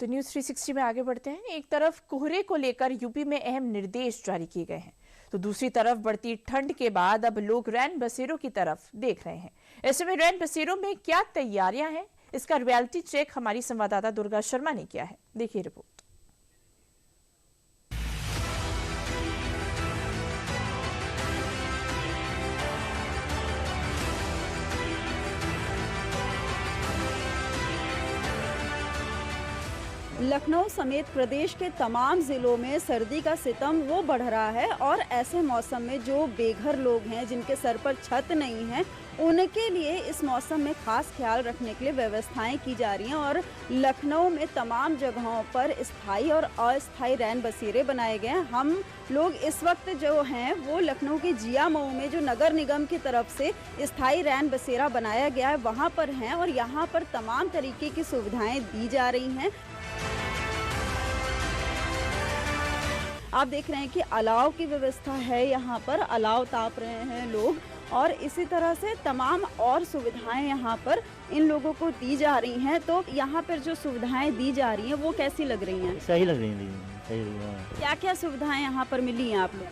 तो न्यूज 360 में आगे बढ़ते हैं। एक तरफ कोहरे को लेकर यूपी में अहम निर्देश जारी किए गए हैं, तो दूसरी तरफ बढ़ती ठंड के बाद अब लोग रैन बसेरों की तरफ देख रहे हैं। ऐसे में रैन बसेरों में क्या तैयारियां हैं, इसका रियलिटी चेक हमारी संवाददाता दुर्गा शर्मा ने किया है। देखिए रिपोर्ट। लखनऊ समेत प्रदेश के तमाम जिलों में सर्दी का सितम वो बढ़ रहा है और ऐसे मौसम में जो बेघर लोग हैं, जिनके सर पर छत नहीं है, उनके लिए इस मौसम में खास ख्याल रखने के लिए व्यवस्थाएं की जा रही हैं। और लखनऊ में तमाम जगहों पर स्थायी और अस्थायी रैन बसेरे बनाए गए हैं। हम लोग इस वक्त जो हैं वो लखनऊ के जिया मऊ में जो नगर निगम की तरफ से स्थायी रैन बसेरा बनाया गया है वहाँ पर हैं और यहाँ पर तमाम तरीके की सुविधाएं दी जा रही हैं। आप देख रहे हैं कि अलाव की व्यवस्था है, यहाँ पर अलाव ताप रहे हैं लोग और इसी तरह से तमाम और सुविधाएं यहाँ पर इन लोगों को दी जा रही हैं। तो यहाँ पर जो सुविधाएं दी जा रही हैं वो कैसी लग रही हैं? सही लग रही हैं, सही लग रही हैं। क्या क्या सुविधाएं यहाँ पर मिली हैं आप लोग?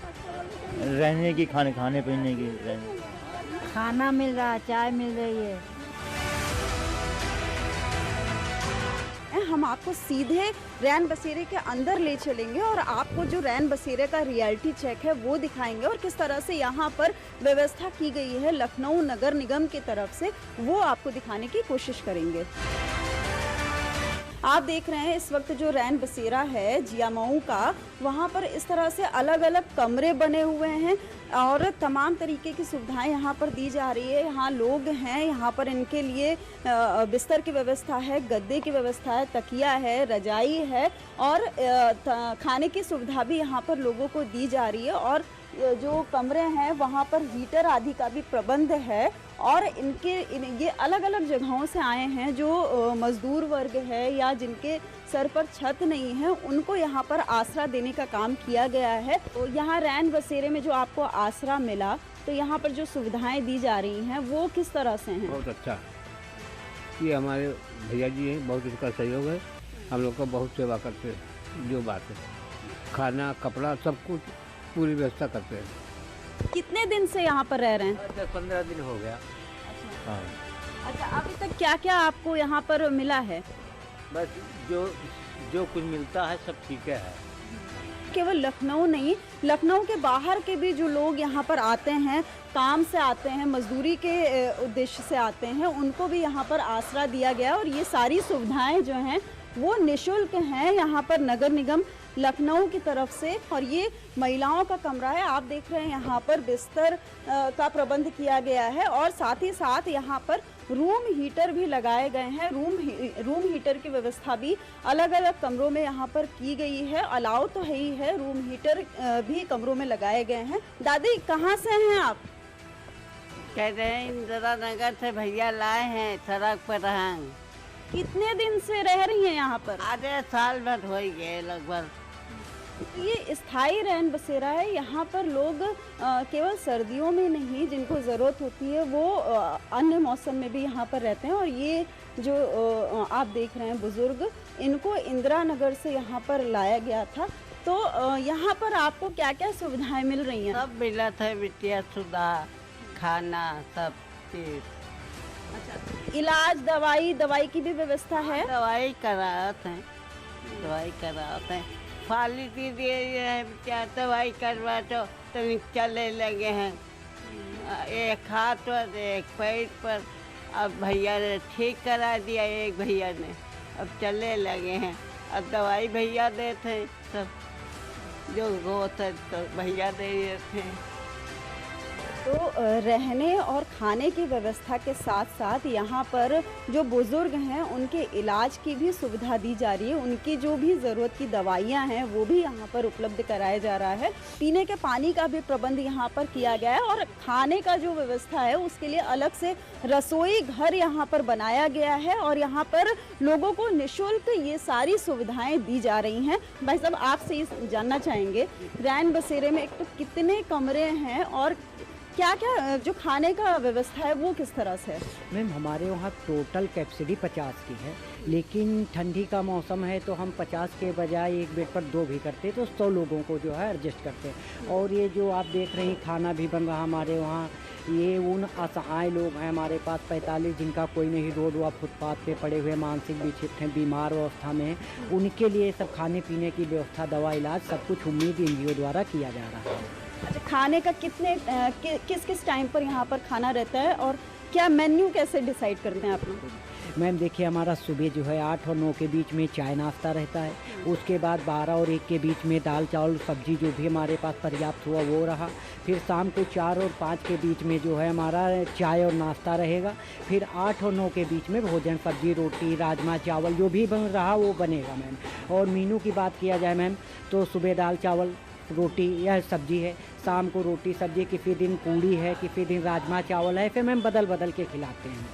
रहने की, खाने पीने की, खाना मिल रहा है, चाय मिल रही है। हम आपको सीधे रैन बसेरे के अंदर ले चलेंगे और आपको जो रैन बसेरे का रियलिटी चेक है वो दिखाएंगे और किस तरह से यहाँ पर व्यवस्था की गई है लखनऊ नगर निगम की तरफ से, वो आपको दिखाने की कोशिश करेंगे। आप देख रहे हैं इस वक्त जो रैन बसेरा है जिया मऊ का, वहाँ पर इस तरह से अलग अलग कमरे बने हुए हैं और तमाम तरीके की सुविधाएं यहाँ पर दी जा रही है। यहाँ लोग हैं, यहाँ पर इनके लिए बिस्तर की व्यवस्था है, गद्दे की व्यवस्था है, तकिया है, रजाई है और खाने की सुविधा भी यहाँ पर लोगों को दी जा रही है। और जो कमरे हैं वहाँ पर हीटर आदि का भी प्रबंध है और ये अलग अलग जगहों से आए हैं जो मजदूर वर्ग है या जिनके सर पर छत नहीं है, उनको यहाँ पर आसरा देने का काम किया गया है। तो यहाँ रैन बसेरे में जो आपको आसरा मिला, तो यहाँ पर जो सुविधाएं दी जा रही हैं वो किस तरह से हैं? बहुत अच्छा, ये हमारे भैया जी हैं, बहुत इनका सहयोग है, हम लोग को बहुत सेवा करते हैं। जो बात है, खाना कपड़ा सब कुछ पूरी व्यवस्था करते हैं। कितने दिन से यहाँ पर रह रहे हैं? 10-15 दिन हो गया। अच्छा, अभी तक क्या क्या आपको यहाँ पर मिला है? बस जो कुछ मिलता है सब ठीक है। केवल लखनऊ नहीं, लखनऊ के बाहर के भी जो लोग यहाँ पर आते हैं, काम से आते हैं, मजदूरी के उद्देश्य से आते हैं, उनको भी यहाँ पर आसरा दिया गया और ये सारी सुविधाएं जो हैं वो निःशुल्क हैं यहाँ पर नगर निगम लखनऊ की तरफ से। और ये महिलाओं का कमरा है, आप देख रहे हैं यहाँ पर बिस्तर का प्रबंध किया गया है और साथ ही साथ यहाँ पर रूम हीटर भी लगाए गए हैं। रूम हीटर की व्यवस्था भी अलग अलग कमरों में यहाँ पर की गई है। अलाव तो है ही है, रूम हीटर भी कमरों में लगाए गए हैं। दादी कहाँ से हैं आप? कह रहे हैं इंदिरा नगर से भैया लाए हैं, सड़क पर हैं। कितने दिन से रह रही हैं यहाँ पर? आधे साल भर हो ही गए लगभग। ये स्थायी रैन बसेरा है, यहाँ पर लोग केवल सर्दियों में नहीं, जिनको ज़रूरत होती है वो अन्य मौसम में भी यहाँ पर रहते हैं। और ये जो आप देख रहे हैं बुजुर्ग, इनको इंदिरा नगर से यहाँ पर लाया गया था। तो यहाँ पर आपको क्या क्या सुविधाएं मिल रही हैं? सब मिला था, बिटिया सुधा, खाना, सब चीज। अच्छा, इलाज दवाई की भी व्यवस्था है? दवाई कराते हैं, फाली दीदी है, क्या दवाई करवा तो चले लगे हैं, एक हाथ पर एक पैर पर। अब भैया ने ठीक करा दिया, एक भैया ने, अब चले लगे हैं। अब दवाई भैया देते हैं, सब जो होता तो भैया दे देते हैं। तो रहने और खाने की व्यवस्था के साथ साथ यहाँ पर जो बुजुर्ग हैं उनके इलाज की भी सुविधा दी जा रही है। उनकी जो भी ज़रूरत की दवाइयाँ हैं वो भी यहाँ पर उपलब्ध कराया जा रहा है। पीने के पानी का भी प्रबंध यहाँ पर किया गया है और खाने का जो व्यवस्था है उसके लिए अलग से रसोई घर यहाँ पर बनाया गया है और यहाँ पर लोगों को निःशुल्क ये सारी सुविधाएँ दी जा रही हैं। भाई साहब, आपसे ये जानना चाहेंगे, रैन बसेरे में एक तो कितने कमरे हैं और क्या क्या जो खाने का व्यवस्था है वो किस तरह से है? मैम, हमारे वहाँ टोटल कैपेसिटी 50 की है, लेकिन ठंडी का मौसम है तो हम 50 के बजाय एक बेड पर 2 भी करते तो 100 लोगों को जो है एडजस्ट करते हैं। और ये जो आप देख रहे हैं खाना भी बन रहा हमारे वहाँ, ये उन असहाय लोग हैं हमारे पास 45 जिनका कोई नहीं, रोड व फुटपाथ पे पड़े हुए, मानसिक विक्षिप्त हैं, बीमार अवस्था में हैं, उनके लिए सब खाने पीने की व्यवस्था, दवा, इलाज सब कुछ उम्मीद NGO द्वारा किया जा रहा है। अच्छा, खाने का किस किस टाइम पर यहाँ पर खाना रहता है और क्या मेन्यू कैसे डिसाइड करते हैं आप लोग? मैम देखिए, हमारा सुबह जो है 8 और 9 के बीच में चाय नाश्ता रहता है, उसके बाद 12 और 1 के बीच में दाल चावल सब्जी जो भी हमारे पास पर्याप्त हुआ वो रहा, फिर शाम को 4 और 5 के बीच में जो है हमारा चाय और नाश्ता रहेगा, फिर 8 और 9 के बीच में भोजन, सब्जी, रोटी, राजमा चावल जो भी बन रहा वो बनेगा मैम। और मीनू की बात किया जाए मैम तो सुबह दाल चावल रोटी या सब्जी है, शाम को रोटी सब्जी, किसी दिन पूड़ी है, किसी दिन राजमा चावल है, फिर मैम बदल बदल के खिलाते हैं।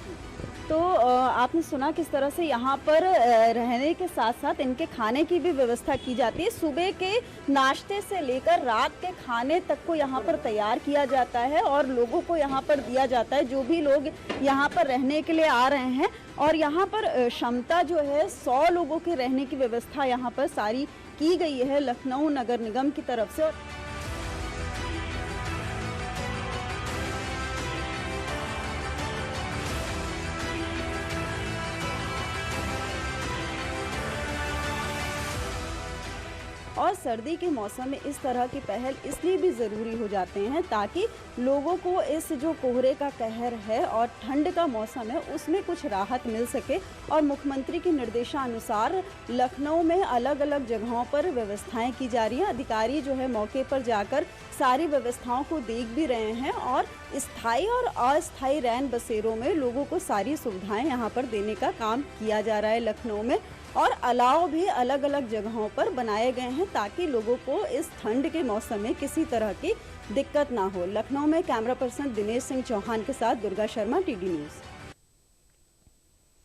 तो आपने सुना किस तरह से यहाँ पर रहने के साथ साथ इनके खाने की भी व्यवस्था की जाती है। सुबह के नाश्ते से लेकर रात के खाने तक को यहाँ पर तैयार किया जाता है और लोगों को यहाँ पर दिया जाता है, जो भी लोग यहाँ पर रहने के लिए आ रहे हैं। और यहाँ पर क्षमता जो है 100 लोगों के रहने की व्यवस्था यहाँ पर सारी की गई है लखनऊ नगर निगम की तरफ से। और सर्दी के मौसम में इस तरह की पहल इसलिए भी ज़रूरी हो जाते हैं ताकि लोगों को इस जो कोहरे का कहर है और ठंड का मौसम है उसमें कुछ राहत मिल सके। और मुख्यमंत्री के निर्देशानुसार लखनऊ में अलग अलग जगहों पर व्यवस्थाएं की जा रही हैं। अधिकारी जो है मौके पर जाकर सारी व्यवस्थाओं को देख भी रहे हैं और स्थायी और अस्थायी रैन बसेरों में लोगों को सारी सुविधाएं यहाँ पर देने का काम किया जा रहा है लखनऊ में। और अलाव भी अलग अलग जगहों पर बनाए गए हैं ताकि लोगों को इस ठंड के मौसम में किसी तरह की दिक्कत ना हो। लखनऊ में कैमरा पर्सन दिनेश सिंह चौहान के साथ दुर्गा शर्मा, TD न्यूज़।